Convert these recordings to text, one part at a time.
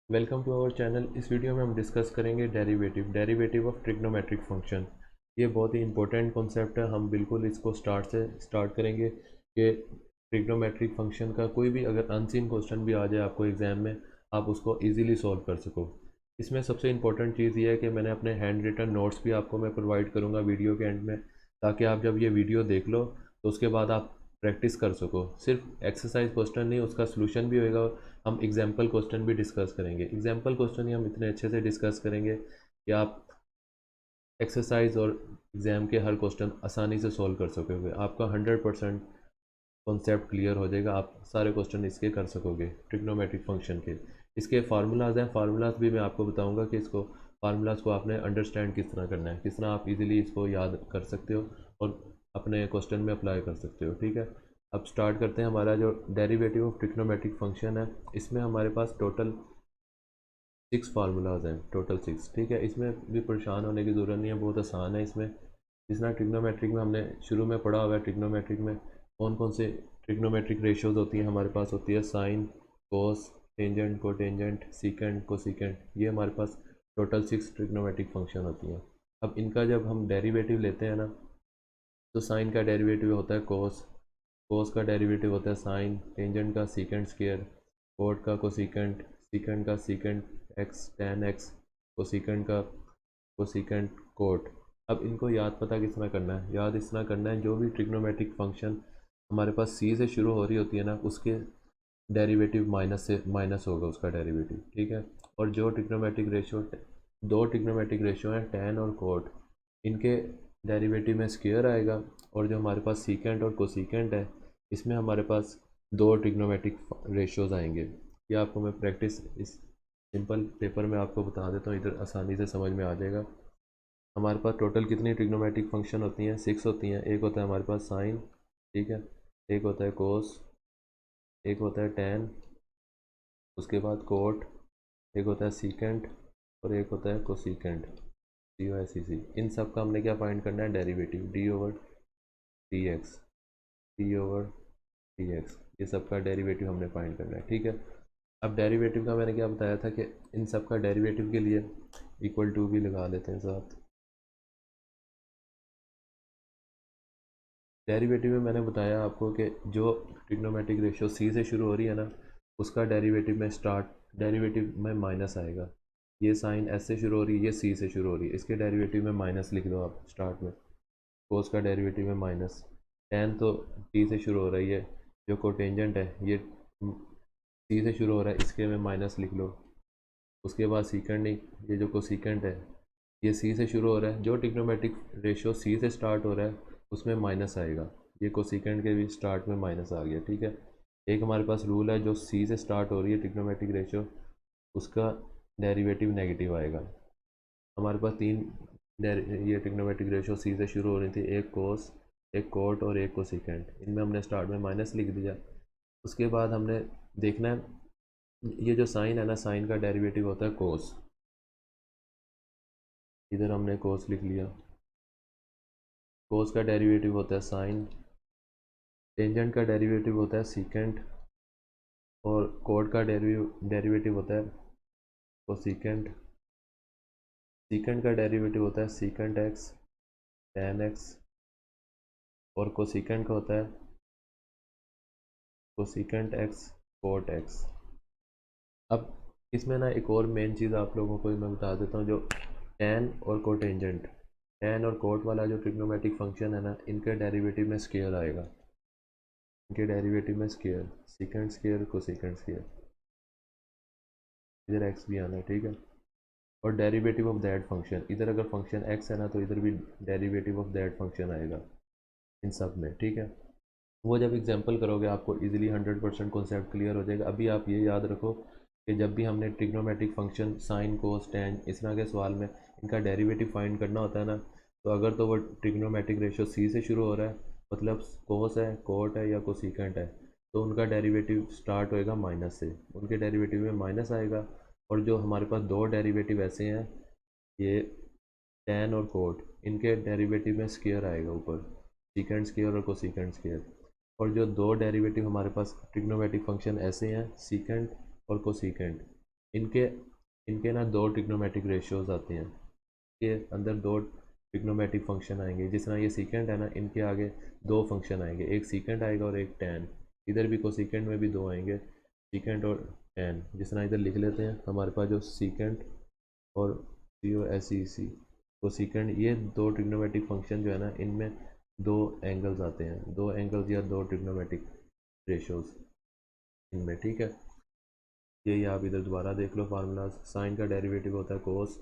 Welcome to our channel. इस video में हम डिस्कस करेंगे डेरिवेटिव ऑफ ट्रिग्नोमेट्रिक फंक्शन। ये बहुत ही इंपॉर्टेंट कॉन्सेप्ट है। हम बिल्कुल इसको स्टार्ट करेंगे कि ट्रिग्नोमेट्रिक फंक्शन का कोई भी अगर अनसीन क्वेश्चन भी आ जाए आपको एग्ज़ाम में, आप उसको इजीली सॉल्व कर सको। इसमें सबसे इंपॉर्टेंट चीज़ ये है कि मैंने अपने हैंड रिटन नोट्स भी आपको मैं प्रोवाइड करूँगा वीडियो के एंड में, ताकि आप जब ये वीडियो देख लो तो उसके बाद आप प्रैक्टिस कर सको। सिर्फ एक्सरसाइज क्वेश्चन नहीं, उसका सलूशन भी होएगा। हम एग्जाम्पल क्वेश्चन भी डिस्कस करेंगे। एग्जाम्पल क्वेश्चन ही हम इतने अच्छे से डिस्कस करेंगे कि आप एक्सरसाइज और एग्ज़ाम के हर क्वेश्चन आसानी से सॉल्व कर सकोगे। आपका 100% कॉन्सेप्ट क्लियर हो जाएगा। आप सारे क्वेश्चन इसके कर सकोगे ट्रिग्नोमेट्रिक फंक्शन के। इसके फार्मूलाज हैं, फार्मूलाज भी मैं आपको बताऊंगा कि इसको फार्मूलाज को आपने अंडरस्टैंड किस तरह करना है, किस तरह आप इजीली इसको याद कर सकते हो और अपने क्वेश्चन में अप्लाई कर सकते हो। ठीक है, अब स्टार्ट करते हैं। हमारा जो डेरिवेटिव ऑफ ट्रिग्नोमेट्रिक फंक्शन है, इसमें हमारे पास टोटल 6 फार्मूलाज हैं, टोटल 6। ठीक है, इसमें भी परेशान होने की ज़रूरत नहीं है, बहुत आसान है। इसमें जिस तरह ट्रिग्नोमेट्रिक में हमने शुरू में पढ़ा हुआ है, ट्रिग्नोमेट्रिक में कौन कौन से ट्रिग्नोमेट्रिक रेशियोज होती हैं हमारे पास, होती है साइन, कोस, टेंजेंट, कोटेंजेंट, सीकेंट, कोसीकेंट। ये हमारे पास टोटल 6 ट्रिग्नोमेट्रिक फंक्शन होती हैं। अब इनका जब हम डेरिवेटिव लेते हैं ना, तो साइन का डेरिवेटिव होता है कोस, कोस का डेरिवेटिव होता है साइन, टेंजेंट का सीकेंट स्क्वायर, कोट का कोसीकेंट, सीकेंट का secant x ten x, cosecant का कोसीकेंट कोट। अब इनको याद पता किस तरह करना है, याद इस तरह करना है, जो भी ट्रिग्नोमेट्रिक फंक्शन हमारे पास सी से शुरू हो रही होती है ना, उसके डेरिवेटिव माइनस होगा उसका डेरिवेटिव। ठीक है, और जो ट्रिग्नोमेट्रिक रेशियो, दो ट्रिग्नोमेट्रिक रेशियो हैं टेन और कोट, इनके डेरिवेटिव में स्क्वायर आएगा। और जो हमारे पास सीकेंट और कोसीकेंट है, इसमें हमारे पास दो ट्रिग्नोमेट्रिक रेशियोज आएंगे। ये आपको मैं प्रैक्टिस इस सिंपल पेपर में आपको बता देता हूँ, इधर आसानी से समझ में आ जाएगा। हमारे पास टोटल कितनी ट्रिग्नोमेट्रिक फंक्शन होती हैं? 6 होती हैं। एक होता है हमारे पास साइन, ठीक है, एक होता है कोस, एक होता है टेन, उसके बाद कोट, एक होता है सीकेंट और एक होता है कोसीकेंट, सी ओ सी सी। इन सब का हमने क्या फाइंड करना है? Derivative, D over D x, D over D x, ये सब का डेरिवेटिव हमने फाइंड करना है। ठीक है, अब डेरिवेटिव का मैंने क्या बताया था कि इन सब का डेरिवेटिव के लिए इक्वल टू भी लगा लेते हैं साथ। डेरिवेटिव में मैंने बताया आपको कि जो ट्रिग्नोमेट्रिक रेशियो सी से शुरू हो रही है ना, उसका डेरिवेटिव में डेरिवेटिव में माइनस आएगा। ये साइन एस से शुरू हो रही है, ये सी से शुरू हो रही है, इसके डेरिवेटिव में माइनस लिख दो आप स्टार्ट में। कोस का डेरिवेटिव में माइनस, टेन तो टी से शुरू हो रही है, जो कोटेंजेंट है ये सी से शुरू हो रहा है, इसके में माइनस लिख लो। उसके बाद सीकेंड, नहीं, ये जो कोसीकेंट है ये सी से शुरू हो रहा है, जो ट्रिग्नोमेट्रिक रेशियो सी से स्टार्ट हो रहा है उसमें माइनस आएगा। ये कोसिकेंड के भी स्टार्ट में माइनस आ गया। ठीक है, एक हमारे पास रूल है, जो सी से स्टार्ट हो रही है ट्रिग्नोमेट्रिक रेशियो, उसका डेरिवेटिव नेगेटिव आएगा। हमारे पास ये ट्रिग्नोमेट्रिक रेशियो सी से शुरू हो रही थी, एक कोस, एक कोट और एक कोसिकेंड, इनमें हमने स्टार्ट में माइनस लिख दिया। उसके बाद हमने देखना है, ये जो साइन है ना, साइन का डेरिवेटिव होता है कोस, इधर हमने कोस लिख लिया। कोस का डेरिवेटिव होता है साइन, टेंजेंट का डेरिवेटिव होता है सीकेंट और कोड का डेरिवेटिव होता है कोसीकेंट, सीकेंट का डेरिवेटिव होता है सीकेंट एक्स टेन एक्स और कोसीकेंट का होता है कोसीकेंट एक्स कोट एक्स। अब इसमें ना एक और मेन चीज़ आप लोगों को मैं बता देता हूँ, जो टेन और कोटेंजेंट, टेन और कोट वाला जो ट्रिग्नोमेट्रिक फंक्शन है ना, इनके डेरिवेटिव में स्क्वायर आएगा, इनके डेरिवेटिव में square, secant square cosecant square, इधर एक्स भी आना है। ठीक है, और डेरिवेटिव ऑफ दैट फंक्शन, इधर अगर फंक्शन एक्स है ना, तो इधर भी डेरिवेटिव ऑफ दैट फंक्शन आएगा इन सब में। ठीक है, वो जब एग्जांपल करोगे आपको इजीली 100% कॉन्सेप्ट क्लियर हो जाएगा। अभी आप ये याद रखो कि जब भी हमने trigonometric function sine cos ten इस तरह के सवाल में इनका डेरिवेटिव फाइंड करना होता है ना, तो अगर तो वो ट्रिग्नोमेट्रिक रेशियो सी से शुरू हो रहा है, मतलब कोस है, कोट है या कोसीकेंट है, तो उनका डेरिवेटिव स्टार्ट होएगा माइनस से, उनके डेरिवेटिव में माइनस आएगा। और जो हमारे पास दो डेरिवेटिव ऐसे हैं, ये टेन और कोट, इनके डेरिवेटिव में स्क्वायर आएगा ऊपर, सीकेंड स्क्वायर और कोसीकेंड स्क्वायर। और जो दो डेरिवेटिव हमारे पास ट्रिग्नोमेट्रिक फंक्शन ऐसे हैं, सीकेंट और कोसीकेंट, इनके इनके ना दो ट्रिग्नोमेट्रिक रेशियोज आते हैं, के अंदर दो ट्रिग्नोमेट्रिक फंक्शन आएंगे। जिस तरह ये सीकेंड है ना, इनके आगे दो फंक्शन आएंगे, एक सीकेंड आएगा और एक टैन। इधर भी कोसीकेंड में भी दो आएंगे, सीकेंड और टैन। जिस तरह इधर लिख लेते हैं, हमारे पास जो सीकेंड और COSEC कोसीकेंड, ये दो ट्रिग्नोमेट्रिक फंक्शन जो है ना, इनमें दो एंगल्स आते हैं, दो एंगल्स या दो ट्रिग्नोमेट्रिक रेशियोज इनमें, ठीक है। यही आप इधर दोबारा देख लो फार्मूलाज। साइन का डेरिवेटिव होता है कोस,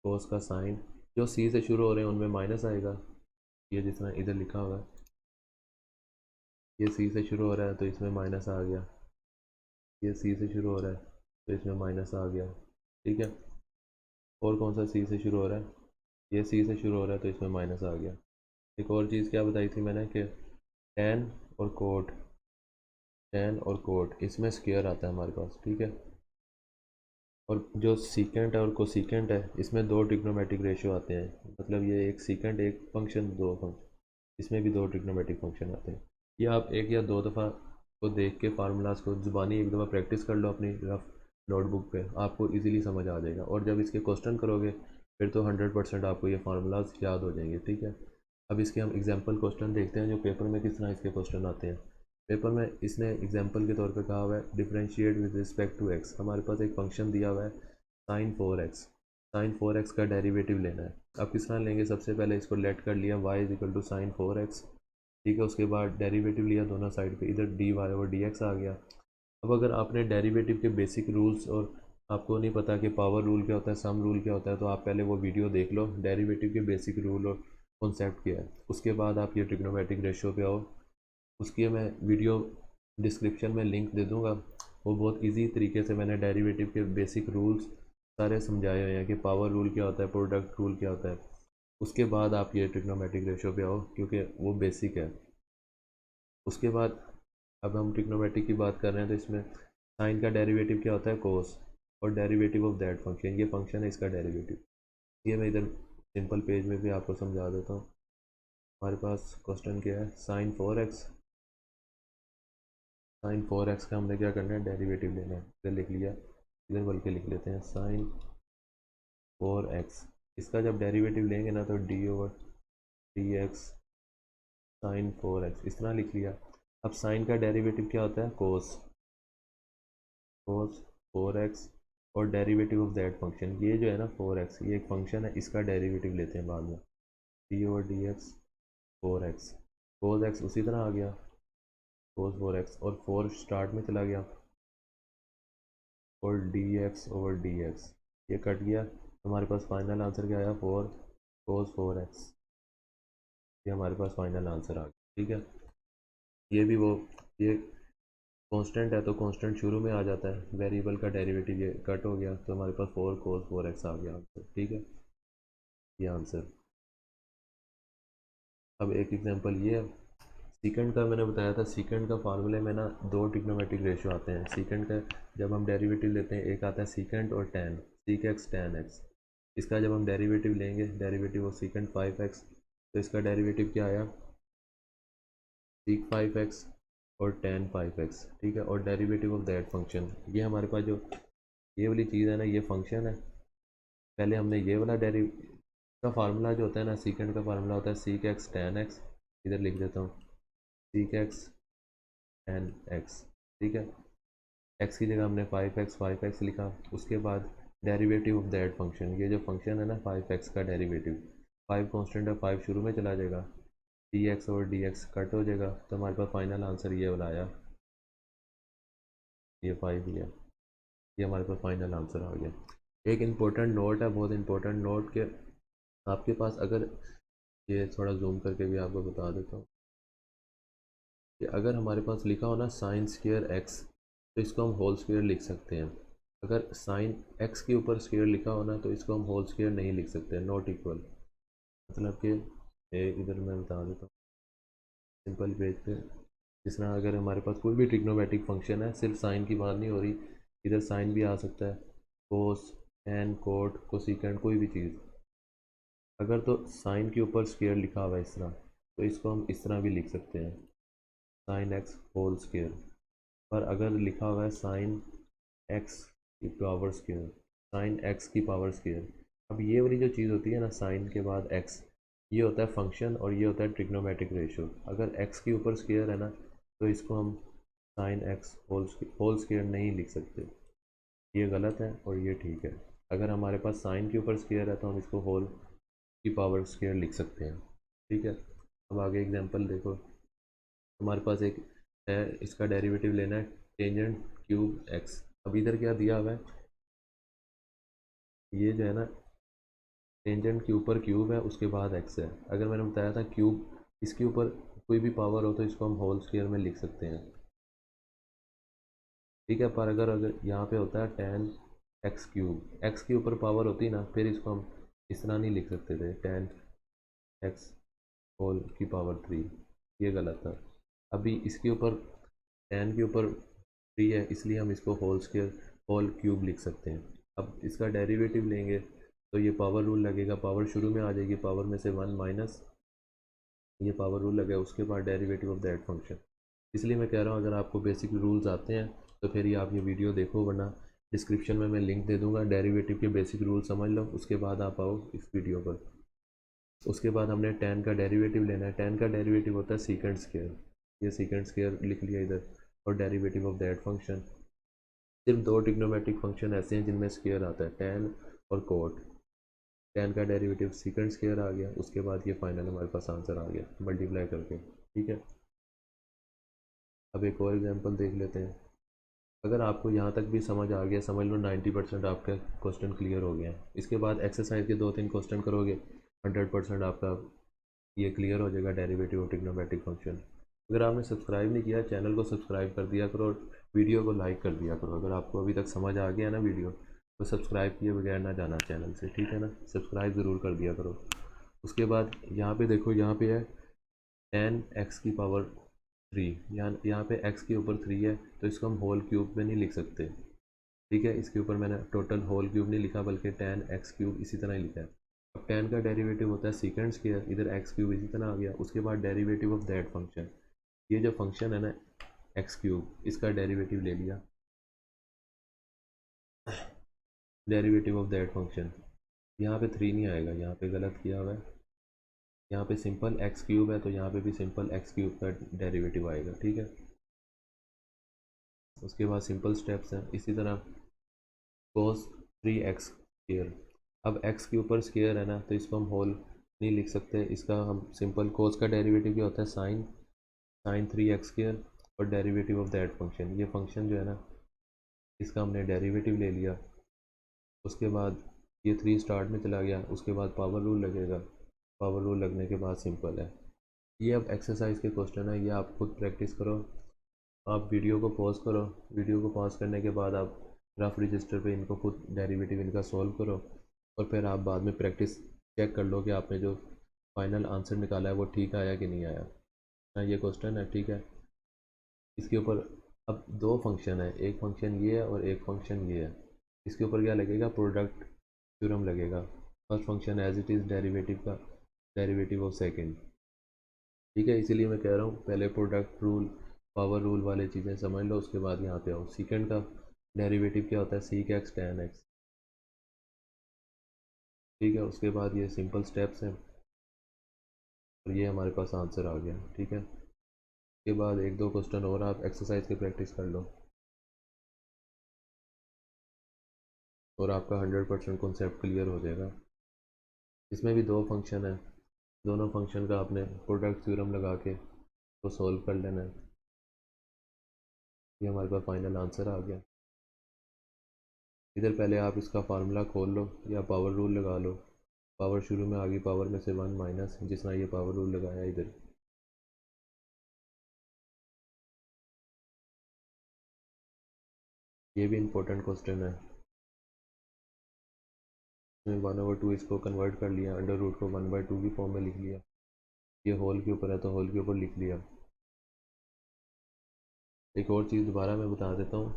कोस का साइन, जो सी से शुरू हो रहे हैं उनमें माइनस आएगा। ये जिस तरह इधर लिखा हुआ है, ये सी से शुरू हो रहा है तो इसमें माइनस आ गया, ये सी से शुरू हो रहा है तो इसमें माइनस आ गया, ठीक है। और कौन सा सी से शुरू हो रहा है, ये सी से शुरू हो रहा है तो इसमें माइनस आ गया। एक और चीज़ क्या बताई थी मैंने कि टेन और कोट, टेन और कोट इसमें स्क्वायर आता है हमारे पास, ठीक है। और जो सीकेंट है और कोसीकेंट है, इसमें दो ट्रिग्नोमेट्रिक रेशियो आते हैं, मतलब ये एक सीकेंट एक फंक्शन दो फंक्शन, इसमें भी दो ट्रिग्नोमेट्रिक फंक्शन आते हैं। ये आप एक या दो दफ़ा को देख के फार्मूलाज को ज़ुबानी एक दफ़ा प्रैक्टिस कर लो अपनी रफ नोटबुक पे, आपको इजीली समझ आ जाएगा। और जब इसके क्वेश्चन करोगे फिर तो 100% आपको ये फार्मूलाज याद हो जाएंगे, ठीक है। अब इसके हम एग्जांपल क्वेश्चन देखते हैं जो पेपर में किस तरह इसके क्वेश्चन आते हैं। पेपर में इसने एग्जांपल के तौर पे कहा हुआ है differentiate with respect to x. हमारे पास एक फंक्शन दिया हुआ है साइन 4x, साइन 4x का डेरिवेटिव लेना है। अब किस तरह लेंगे, सबसे पहले इसको लेट कर लिया y is equal to sine 4x, ठीक है। उसके बाद डेरिवेटिव लिया दोनों साइड पे, इधर dy और dx आ गया। अब अगर आपने डेरिवेटिव के बेसिक रूल्स और आपको नहीं पता कि पावर रूल क्या होता है, सम रूल क्या होता है, तो आप पहले वो वीडियो देख लो, डेरिवेटिव के बेसिक रूल और कॉन्सेप्ट क्या है। उसके बाद आप ये ट्रिग्नोमेट्रिक रेशियो पे आओ, उसकी मैं वीडियो डिस्क्रिप्शन में लिंक दे दूँगा। वो बहुत इजी तरीके से मैंने डेरिवेटिव के बेसिक रूल्स सारे समझाए हुए हैं कि पावर रूल क्या होता है, प्रोडक्ट रूल क्या होता है। उसके बाद आप ये ट्रिग्नोमेट्रिक रेशियो पे आओ क्योंकि वो बेसिक है। उसके बाद अब हम ट्रिग्नोमेट्रिक की बात कर रहे हैं तो इसमें साइन का डेरिवेटिव क्या होता है कोस, और डेरिवेटिव ऑफ दैट फंक्शन, ये फंक्शन है इसका डेरिवेटिव। ये मैं इधर सिंपल पेज में भी आपको समझा देता हूँ। हमारे पास क्वेश्चन क्या है, साइन 4x, साइन 4x का हमने क्या करना है, डेरिवेटिव लेना है। इधर लिख लिया, इधर बल्कि लिख लेते हैं साइन 4x। इसका जब डेरिवेटिव लेंगे ना तो d/dx साइन 4x इस तरह लिख लिया। अब साइन का डेरिवेटिव क्या होता है कोस, कोस 4x, और डेरिवेटिव ऑफ दैट फंक्शन, ये जो है ना 4x, ये एक फंक्शन है, इसका डेरिवेटिव लेते हैं बाद में, d/dx 4x, कोस x उसी तरह आ गया कोस 4x, और 4 स्टार्ट में चला गया, और dx/dx ये कट गया। हमारे पास फाइनल आंसर क्या आया, 4 कोस 4x, ये हमारे पास फाइनल आंसर आ गया, ठीक है। ये भी वो, ये कांस्टेंट है तो कांस्टेंट शुरू में आ जाता है, वेरिएबल का डेरिवेटिव ये कट हो गया तो हमारे पास 4 कोस 4x आ गया आंसर, ठीक है, ये आंसर। अब एक एग्जांपल ये है, सीकेंड का मैंने बताया था, सीकेंड का फार्मूले में ना दो ट्रिग्नोमेट्रिक रेशियो आते हैं सीकेंड का। जब हम डेरिवेटिव लेते हैं, एक आता है सीकेंड और tan, seek x tan x. इसका जब हम डेरिवेटिव लेंगे, डेरिवेटिव ऑफ सीकेंड 5x, तो इसका डेरिवेटिव क्या आया, सीक 5x और टैन 5x, ठीक है। और डेरिवेटिव ऑफ दैट फंक्शन, ये हमारे पास जो ये वाली चीज़ है ना, ये फंक्शन है। पहले हमने ये वाला का फार्मूला जो होता है ना, सीकेंड का फार्मूला होता है सीक एक्स टैन एक्स, इधर लिख देता हूँ सीक एक्स टैन एक्स, ठीक है। एक्स की जगह हमने 5x लिखा। उसके बाद डेरिवेटिव ऑफ दैट फंक्शन, ये जो फंक्शन है ना 5x का डेरिवेटिव, 5 कांस्टेंट है, 5 शुरू में चला जाएगा, dx और dx कट हो जाएगा, तो हमारे पास फाइनल आंसर ये वाला आया, ये 5 ही है, ये हमारे पास फाइनल आंसर आ गया। एक इम्पोर्टेंट नोट है, बहुत इंपॉर्टेंट नोट, के आपके पास अगर, ये थोड़ा जूम करके भी आपको बता देता हूँ कि अगर हमारे पास लिखा हो ना साइन स्क्वायर एक्स, तो इसको हम होल स्क्वायर लिख सकते हैं। अगर साइन एक्स के ऊपर स्क्वायर लिखा हो ना, तो इसको हम होल स्क्वायर नहीं लिख सकते, नॉट इक्वल। मतलब कि इधर मैं बता देता हूँ सिंपल पेज पे, जिस तरह अगर हमारे पास कोई भी ट्रिग्नोमेट्रिक फंक्शन है, सिर्फ साइन की बात नहीं हो रही, इधर साइन भी आ सकता है, कोस टैन कोट कोसिकेंड कोई भी चीज़। अगर तो साइन के ऊपर स्क्वायर लिखा हुआ है इस तरह, तो इसको हम इस तरह भी लिख सकते हैं, साइन एक्स होल स्क्वायर। पर अगर लिखा हुआ है साइन एक्स की पावर स्क्वायर, साइन एक्स की पावर स्क्वायर। अब ये वाली जो चीज़ होती है ना, साइन के बाद एक्स, ये होता है फंक्शन और ये होता है ट्रिग्नोमेट्रिक रेशियो। अगर एक्स के ऊपर स्क्वायर है ना, तो इसको हम साइन एक्स होल स्क्वायर नहीं लिख सकते, ये गलत है और ये ठीक है। अगर हमारे पास साइन के ऊपर स्क्वायर है तो हम इसको होल की पावर स्क्वायर लिख सकते हैं, ठीक है। अब आगे एग्जांपल देखो, हमारे पास एक है, इसका डेरिवेटिव लेना है टेंजेंट क्यूब एक्स। अब इधर क्या दिया हुआ है, ये जो है ना टेंजेंट के ऊपर क्यूब है, उसके बाद एक्स है। अगर मैंने बताया था क्यूब, इसके ऊपर कोई भी पावर हो तो इसको हम होल स्क्वायर में लिख सकते हैं, ठीक है। पर अगर अगर यहाँ पे होता है टेन एक्स क्यूब, एक्स के ऊपर पावर होती ना, फिर इसको हम इस तरह नहीं लिख सकते थे, टेन एक्स होल की पावर थ्री, ये गलत था। अभी इसके ऊपर टेन के ऊपर थ्री है, इसलिए हम इसको होल स्क्वायर होल क्यूब लिख सकते हैं। अब इसका डेरिवेटिव लेंगे तो ये पावर रूल लगेगा, पावर शुरू में आ जाएगी, पावर में से वन माइनस, ये पावर रूल लगेगा, उसके बाद डेरिवेटिव ऑफ दैट फंक्शन। इसलिए मैं कह रहा हूँ अगर आपको बेसिक रूल्स आते हैं तो फिर ही आप ये वीडियो देखो, वरना डिस्क्रिप्शन में मैं लिंक दे दूँगा, डेरिवेटिव के बेसिक रूल समझ लो, उसके बाद आप आओ इस वीडियो पर। उसके बाद हमने टेन का डेरिवेटिव लेना है, टेन का डेरिवेटिव होता है सीकेंड स्क्वायर, ये सीकेंड स्क्वायर लिख लिया इधर, और डेरिवेटिव ऑफ दैट फंक्शन। सिर्फ दो ट्रिग्नोमेट्रिक फंक्शन ऐसे हैं जिनमें स्क्वायर आता है, टेन और कोट। टेन का डेरिवेटिव सीकेंड स्क्वायर आ गया, उसके बाद ये फाइनल हमारे पास आंसर आ गया मल्टीप्लाई करके, ठीक है। अब एक और एग्जांपल देख लेते हैं। अगर आपको यहाँ तक भी समझ आ गया, समझ लो 90% आपका क्वेश्चन क्लियर हो गया है। इसके बाद एक्सरसाइज के 2-3 क्वेश्चन करोगे, 100% आपका ये क्लियर हो जाएगा डेरिवेटिव ऑफ ट्रिग्नोमेट्रिक फंक्शन। अगर आपने सब्सक्राइब नहीं किया, चैनल को सब्सक्राइब कर दिया करो और वीडियो को लाइक कर दिया करो। अगर आपको अभी तक समझ आ गया ना वीडियो, तो सब्सक्राइब किए बगैर ना जाना चैनल से, ठीक है ना, सब्सक्राइब ज़रूर कर दिया करो। उसके बाद यहाँ पे देखो, यहाँ पे है टेन एक्स की पावर थ्री, यहाँ पे एक्स के ऊपर थ्री है, तो इसको हम होल क्यूब में नहीं लिख सकते, ठीक है। इसके ऊपर मैंने टोटल होल क्यूब नहीं लिखा, बल्कि टेन एक्स क्यूब इसी तरह ही लिखा है। अब टेन का डेरिवेटिव होता है सीकेंड स्क्वायर, इधर एक्स क्यूब इसी तरह आ गया, उसके बाद डेरिवेटिव ऑफ दैट फंक्शन, ये जो फंक्शन है ना एक्स क्यूब, इसका डेरिवेटिव ले लिया, डेरिवेटिव ऑफ दैट फंक्शन। यहाँ पे थ्री नहीं आएगा, यहाँ पे गलत किया हुआ है, यहाँ पे सिंपल एक्स क्यूब है, तो यहाँ पे भी सिंपल एक्स क्यूब का डेरिवेटिव आएगा, ठीक है। उसके बाद सिंपल स्टेप्स हैं इसी तरह, कोस थ्री एक्स स्क्र। अब एक्स के ऊपर स्क्र है ना, तो इसको हम होल नहीं लिख सकते, इसका हम सिंपल कोस का डेरिवेटिव क्या होता है, sine sine three x square, और डेरिवेटिव ऑफ दैट फंक्शन, ये फंक्शन जो है ना, इसका हमने डेरिवेटिव ले लिया। उसके बाद ये थ्री स्टार्ट में चला गया, उसके बाद पावर रूल लगेगा, पावर रूल लगने के बाद सिंपल है। ये अब एक्सरसाइज के क्वेश्चन है, ये आप खुद प्रैक्टिस करो। आप वीडियो को पॉज करो, वीडियो को पॉज करने के बाद आप रफ रजिस्टर पे इनको खुद डेरिवेटिव इनका सॉल्व करो, और फिर आप बाद में प्रैक्टिस चेक कर लो कि आपने जो फाइनल आंसर निकाला है वो ठीक आया कि नहीं आया ना। ये क्वेश्चन है, ठीक है। इसके ऊपर अब दो फंक्शन है, एक फंक्शन ये है और एक फंक्शन ये है, इसके ऊपर क्या लगेगा, प्रोडक्ट थ्योरम लगेगा। First function as it is derivative का डेरिवेटिव ऑफ सेकेंड, ठीक है। इसीलिए मैं कह रहा हूँ पहले प्रोडक्ट रूल पावर रूल वाली चीज़ें समझ लो, उसके बाद यहाँ पे आओ। सेकेंड का डेरिवेटिव क्या होता है, सीक एक्स टेन एक्स, ठीक है। उसके बाद ये सिंपल स्टेप्स हैं और ये हमारे पास आंसर आ गया, ठीक है। उसके बाद एक दो क्वेश्चन और आप एक्सरसाइज की प्रैक्टिस कर लो, और आपका 100% कॉन्सेप्ट क्लियर हो जाएगा। इसमें भी दो फंक्शन है, दोनों फंक्शन का आपने प्रोडक्ट थ्योरम लगा के तो सॉल्व कर लेना है। ये हमारे पास फाइनल आंसर आ गया। इधर पहले आप इसका फार्मूला खोल लो या पावर रूल लगा लो, पावर शुरू में आ गई, पावर में से वन माइनस, जिस तरह ये पावर रूल लगाया इधर। ये भी इम्पोर्टेंट क्वेश्चन है, इसमें 1/2 इसको कन्वर्ट कर लिया, अंडर रूट को 1/2 की फॉर्म में लिख लिया, ये होल के ऊपर है तो होल के ऊपर लिख लिया। एक और चीज़ दोबारा मैं बता देता हूँ,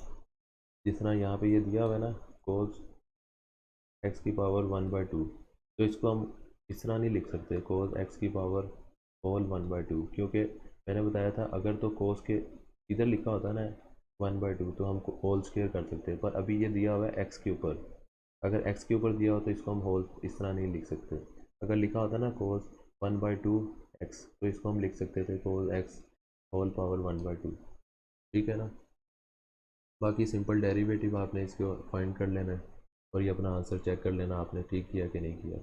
जिस तरह यहाँ पे ये दिया हुआ है ना, कोस एक्स की पावर 1/2, तो इसको हम इस तरह नहीं लिख सकते, कोस एक्स की पावर होल 1/2, क्योंकि मैंने बताया था अगर तो कोस के इधर लिखा होता ना 1/2, तो हम होल स्क्वायर कर सकते हैं, पर अभी ये दिया हुआ है एक्स के ऊपर। अगर एक्स के ऊपर दिया हो तो इसको हम होल इस तरह नहीं लिख सकते। अगर लिखा होता ना कोस 1/2 एक्स, तो इसको हम लिख सकते थे कोस एक्स होल पावर 1/2। ठीक है ना। बाकी सिंपल डेरिवेटिव आपने इसको फाइंड कर लेना है और ये अपना आंसर चेक कर लेना आपने ठीक किया कि नहीं किया।